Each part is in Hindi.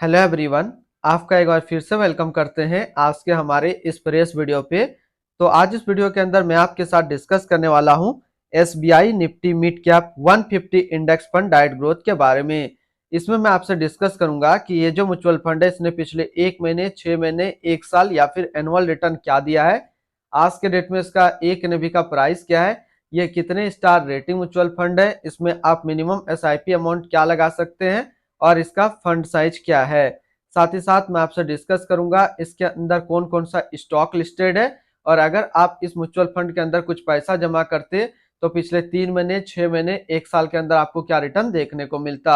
हेलो एवरीवन, आपका एक बार फिर से वेलकम करते हैं आज के हमारे इस प्रेस वीडियो पे। तो आज इस वीडियो के अंदर मैं आपके साथ डिस्कस करने वाला हूं SBI Nifty mid cap 150 index fund diet growth के बारे में। इसमें मैं आपसे डिस्कस करूंगा कि ये जो म्यूचुअल फंड है इसने पिछले 1 महीने, 6 महीने, 1 साल या फिर एनुअल रिटर्न क्या दिया है, आज के डेट में इसका एक एनएवी का प्राइस क्या है, ये कितने स्टार रेटिंग म्यूचुअल फंड है, इसमें आप मिनिमम एसआईपी अमाउंट क्या लगा सकते हैं और इसका फंड साइज क्या है। साथ ही साथ मैं आपसे डिस्कस करूंगा इसके अंदर कौन कौन सा स्टॉक लिस्टेड है और अगर आप इस म्यूचुअल फंड के अंदर कुछ पैसा जमा करते तो पिछले 3 महीने, 6 महीने, 1 साल के अंदर आपको क्या रिटर्न देखने को मिलता।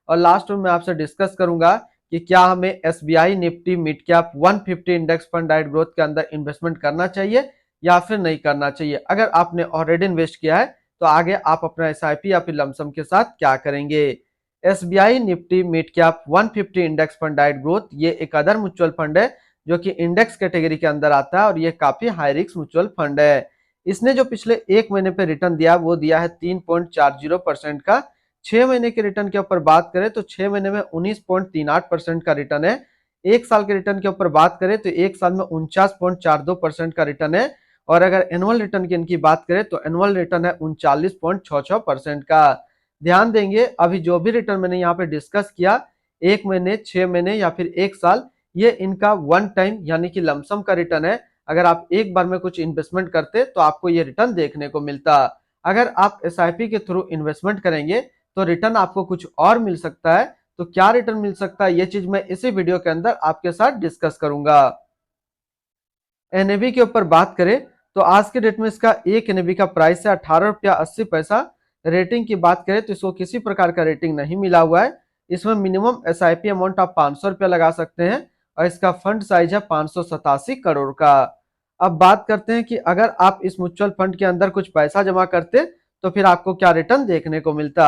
और लास्ट में मैं आपसे डिस्कस करूंगा कि क्या हमें SBI Nifty mid cap 150 index fund diet growth के अंदर इन्वेस्टमेंट करना चाहिए या फिर नहीं करना चाहिए। अगर आपने ऑलरेडी इन्वेस्ट किया है तो आगे आप अपना एसआईपी या फिर लमसम के साथ क्या करेंगे। SBI Nifty mid cap 150 index fund diet growth ये एक अदर म्यूचुअल फंड है जो कि इंडेक्स कैटेगरी के अंदर आता है और ये काफी हाई रिस्क म्यूचुअल फंड है। इसने जो पिछले 1 महीने पे रिटर्न दिया वो दिया है 3.40% का। 6 महीने के रिटर्न के ऊपर बात करें तो 6 महीने में 19.38% का रिटर्न है। 1 साल के रिटर्न के ऊपर बात करें तो 1 साल में 49.42% का रिटर्न है। और अगर एनुअल रिटर्न की इनकी बात करें तो एनुअल रिटर्न है 39.66% का। ध्यान देंगे अभी जो भी रिटर्न मैंने यहाँ पे डिस्कस किया, 1 महीने, 6 महीने या फिर 1 साल, ये इनका वन टाइम यानी कि लमसम का रिटर्न है। अगर आप एक बार में कुछ इन्वेस्टमेंट करते तो आपको ये रिटर्न देखने को मिलता। अगर आप एसआईपी के थ्रू इन्वेस्टमेंट करेंगे तो रिटर्न आपको कुछ और मिल सकता है। तो क्या रिटर्न मिल सकता है ये चीज मैं इसी वीडियो के अंदर आपके साथ डिस्कस करूंगा। एनएवी के ऊपर बात करें तो आज के डेट में इसका एक एनएवी का प्राइस है 18 रुपया 80 पैसा। रेटिंग की बात करें तो इसको किसी प्रकार का रेटिंग नहीं मिला हुआ है। इसमें मिनिमम एसआईपी अमाउंट आप 500 रुपया लगा सकते हैं और इसका फंड साइज है 587 करोड़ का। अब बात करते हैं कि अगर आप इस म्यूचुअल फंड के अंदर कुछ पैसा जमा करते तो फिर आपको क्या रिटर्न देखने को मिलता।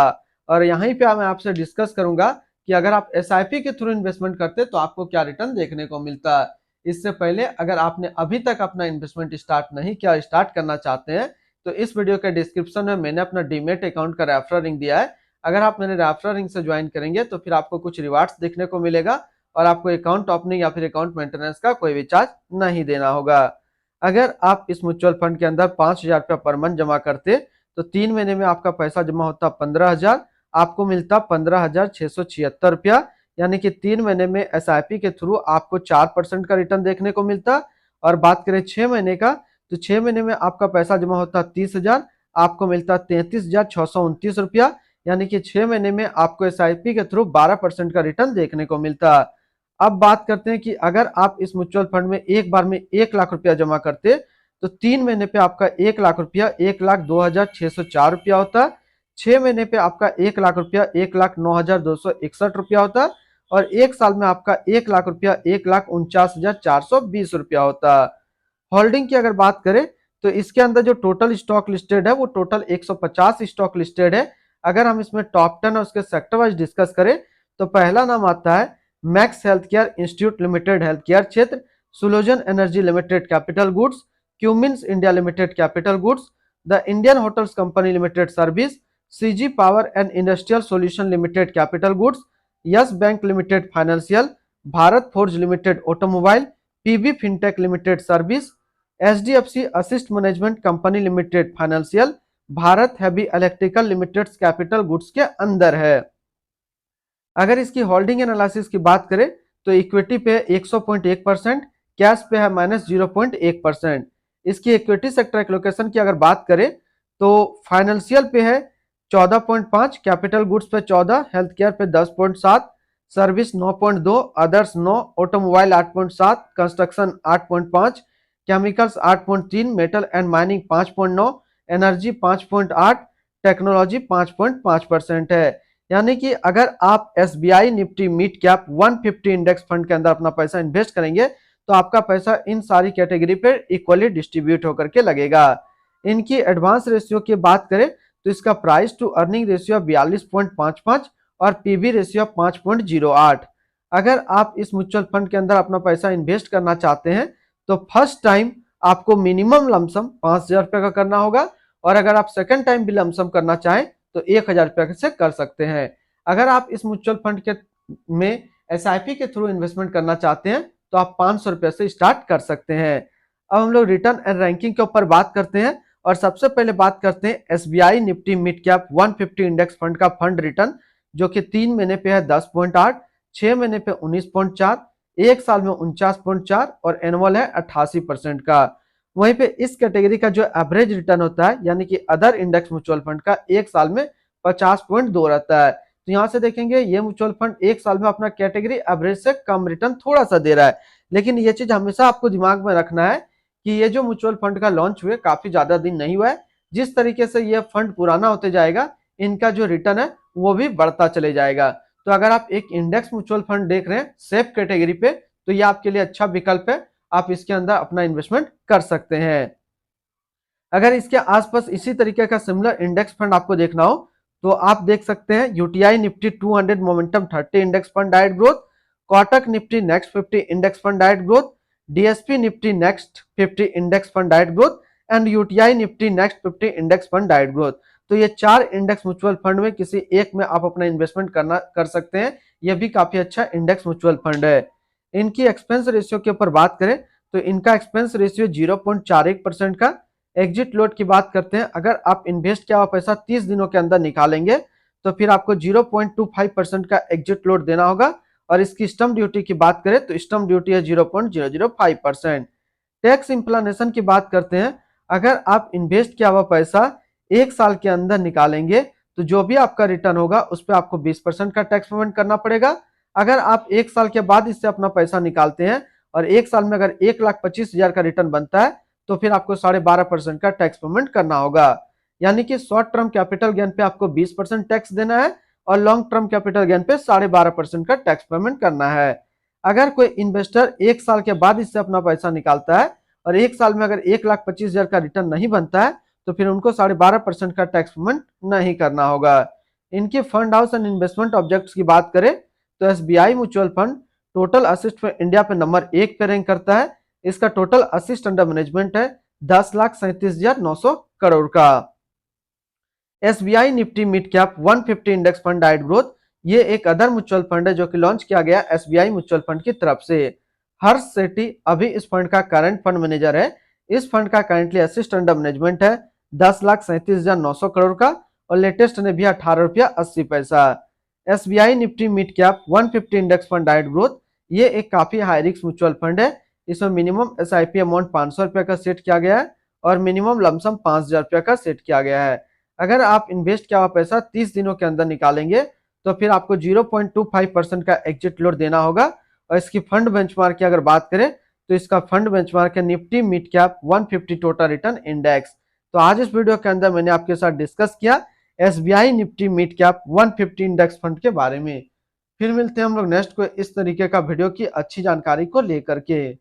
और यहीं पे मैं आपसे डिस्कस करूंगा कि अगर आप एसआईपी के थ्रू इन्वेस्टमेंट करते तो आपको क्या रिटर्न देखने को मिलता। इससे पहले अगर आपने अभी तक अपना इन्वेस्टमेंट स्टार्ट नहीं किया, स्टार्ट करना चाहते हैं, तो इस वीडियो के डिस्क्रिप्शन में मैंने अपना डीमेट अकाउंट का रेफरल लिंक दिया है। अगर आप मेरे रेफरल लिंक से ज्वाइन करेंगे तो फिर आपको कुछ रिवार्ड्स देखने को मिलेगा और आपको अकाउंट ओपनिंग या फिर अकाउंट मेंटेनेंस का कोई भी चार्ज नहीं देना होगा। अगर आप इस म्यूचुअल फंड के अंदर 5,000 रुपया पर मंथ जमा करते तो 3 महीने में आपका पैसा जमा होता 15,000, आपको मिलता 15,676 रुपया, यानी कि 3 महीने में एसआईपी के थ्रू आपको 4% का रिटर्न देखने को मिलता। और बात करें 6 महीने का तो 6 महीने में आपका पैसा जमा होता 30,000, आपको मिलता 33,629 रुपया, यानी कि 6 महीने में आपको एसआईपी के थ्रू 12% का रिटर्न देखने को मिलता। अब बात करते हैं कि अगर आप इस म्यूचुअल फंड में एक बार में 1 लाख रुपया जमा करते तो 3 महीने पे आपका 1 लाख रुपया 1,02,604 रुपया होता। 6 महीने पे आपका 1 लाख रुपया 1,09,261 रुपया होता और 1 साल में आपका 1 लाख रुपया 1,49,420 रुपया होता। होल्डिंग की अगर बात करें तो इसके अंदर जो टोटल स्टॉक लिस्टेड है वो टोटल 150 स्टॉक लिस्टेड है। अगर हम इसमें टॉप 10 और उसके सेक्टर वाइज डिस्कस करें तो पहला नाम आता है Max Health Care Institute Limited health care क्षेत्र, Suzlon Energy Limited capital goods, Cummins India Limited capital goods, the Indian Hotels Company Limited service, CG Power and Industrial Solution Limited capital goods, Yes Bank Limited financial, Bharat Forge Limited automobile, PB Fintech Limited service, HDFC Asset Management Company Limited financial, Bharat Heavy Electrical Limited capital goods के अंदर है। अगर इसकी होल्डिंग एनालिसिस की बात करें तो इक्विटी पे 100.1%, कैश पे है -0.1%। इसकी इक्विटी सेक्टर एलोकेशन की अगर बात करें तो फाइनेंशियल पे है 14.5, कैपिटल गुड्स पे 14, हेल्थ केयर पे 10.7, service 9.2, others 9, automobile 8.7, construction 8.5, chemicals 8.3, metal and mining 5.9, energy 5.8, technology 5.5% है। यानी कि अगर आप SBI Nifty mid cap 150 index fund के अंदर अपना पैसा इन्वेस्ट करेंगे तो आपका पैसा इन सारी कैटेगरी पे इक्वली डिस्ट्रीब्यूट होकर के लगेगा। इनकी एडवांस रेशियो की बात करें तो इसका प्राइस टू अर्निंग रेशियो 42.55 और पीबी रेशियो 5.08। अगर आप इस म्यूचुअल फंड के अंदर अपना पैसा इन्वेस्ट करना चाहते हैं तो फर्स्ट टाइम आपको मिनिमम लमसम 5,000 रुपये का करना होगा और अगर आप सेकंड टाइम भी लमसम करना चाहें तो 1,000 रुपये से कर सकते हैं। अगर आप इस म्यूचुअल फंड के में एसआईपी के थ्रू इन्वेस्टमेंट करना चाहते हैं तो आप 500 रुपए से स्टार्ट कर सकते हैं। अब हम लोग रिटर्न एंड रैंकिंग के ऊपर बात करते हैं और सबसे पहले बात करते हैं SBI Nifty mid cap 150 index fund का फंड रिटर्न, जो कि 3 महीने पे है 10.8, 6 महीने पे 19.4, एक साल में 49.4 और एनुअल है 88% का। वहीं पे इस कैटेगरी का जो एवरेज रिटर्न होता है यानी कि अदर इंडेक्स म्यूचुअल फंड का एक साल में 50.2 रहता है। तो यहाँ से देखेंगे ये म्यूचुअल फंड एक साल में अपना कैटेगरी एवरेज से कम रिटर्न थोड़ा सा दे रहा है, लेकिन ये चीज हमेशा आपको दिमाग में रखना है कि ये जो म्यूचुअल फंड का लॉन्च हुए काफी ज्यादा दिन नहीं हुआ है। जिस तरीके से ये फंड पुराना होते जाएगा इनका जो रिटर्न है वो भी बढ़ता चले जाएगा। तो अगर आप एक इंडेक्स म्यूचुअल फंड देख रहे हैं सेफ कैटेगरी पे तो ये आपके लिए अच्छा विकल्प है, आप इसके अंदर अपना इन्वेस्टमेंट कर सकते हैं। अगर इसके आसपास इसी तरीके का सिमिलर इंडेक्स फंड आपको देखना हो तो आप देख सकते हैं UTI Nifty 200 momentum 30 index fund direct growth, Kotak Nifty next 50 index fund direct growth, DSP Nifty next 50 index fund direct growth and UTI Nifty next 50 index fund direct growth. तो ये 4 इंडेक्स म्यूचुअल फंड में किसी एक में आप अपना इन्वेस्टमेंट कर सकते हैं। यह भी काफी अच्छा इंडेक्स म्यूचुअल फंड है। इनकी एक्सपेंस रेशियो के ऊपर बात करें तो इनका एक्सपेंस रेशियो 0.41% का। एग्जिट लोड की बात करते हैं, अगर आप इन्वेस्ट किया हुआ पैसा 30 दिनों के अंदर निकालेंगे तो फिर आपको 0.25% का एग्जिट लोड देना होगा। और इसकी स्टम्प ड्यूटी की बात करें तो स्टम्प ड्यूटी है 0.005%। टैक्स इंप्लानेशन की बात करते हैं, अगर आप इन्वेस्ट किया हुआ पैसा एक साल के अंदर निकालेंगे तो जो भी आपका रिटर्न होगा उस पर आपको 20% का टैक्स पेमेंट करना पड़ेगा। अगर आप एक साल के बाद इससे अपना पैसा निकालते हैं और एक साल में अगर 1,25,000 का रिटर्न बनता है तो फिर आपको 12.5% का टैक्स पेमेंट करना होगा। यानी कि शॉर्ट टर्म कैपिटल गेन पे आपको 20% टैक्स देना है और लॉन्ग टर्म कैपिटल गेन पे 12.5% का टैक्स पेमेंट करना है। अगर कोई इन्वेस्टर एक साल के बाद इससे अपना पैसा निकालता है और एक साल में अगर 1,25,000 का रिटर्न नहीं बनता है तो फिर उनको 12.5% का टैक्स पेमेंट नहीं करना होगा। इनके fund house and investment objects की बात करें तो SBI mutual fund total assist पे इंडिया पे नंबर 1 पे रैंक करता है। इसका टोटल असिस्ट अंडर मैनेजमेंट है 10,37,900 करोड़ का। SBI Nifty mid cap 150 index fund direct growth ये एक अदर म्यूचुअल फंड है जो कि लॉन्च किया गया एसबीआई म्यूचुअल फंड की तरफ से। हर्ष सेठी अभी इस फंड का करंट फंड मैनेजर है। इस फंड का करंटली असिस्ट अंडर मैनेजमेंट है 10,37,900 करोड़ का और लेटेस्ट ने भी 18 रुपया 80 पैसा। SBI Nifty mid cap 150 index fund direct growth ये एक काफी हाई रिस्क म्यूचुअल फंड है। इसमें मिनिमम एसआईपी अमाउंट 500 रुपया का सेट किया गया है और मिनिमम लमसम 5,000 रुपया का सेट किया गया है। अगर आप इन्वेस्ट किया हुआ पैसा 30 दिनों के अंदर निकालेंगे तो फिर आपको 0.25% का एग्जिट लोड देना होगा। और इसकी फंड बेंचमार्क की अगर बात करें तो इसका फंड बेंचमार्क है Nifty mid cap 150 total return index. तो आज इस वीडियो के अंदर मैंने आपके साथ डिस्कस किया SBI Nifty mid cap 150 index fund के बारे में। फिर मिलते हैं हम लोग नेक्स्ट को इस तरीके का वीडियो की अच्छी जानकारी को लेकर के।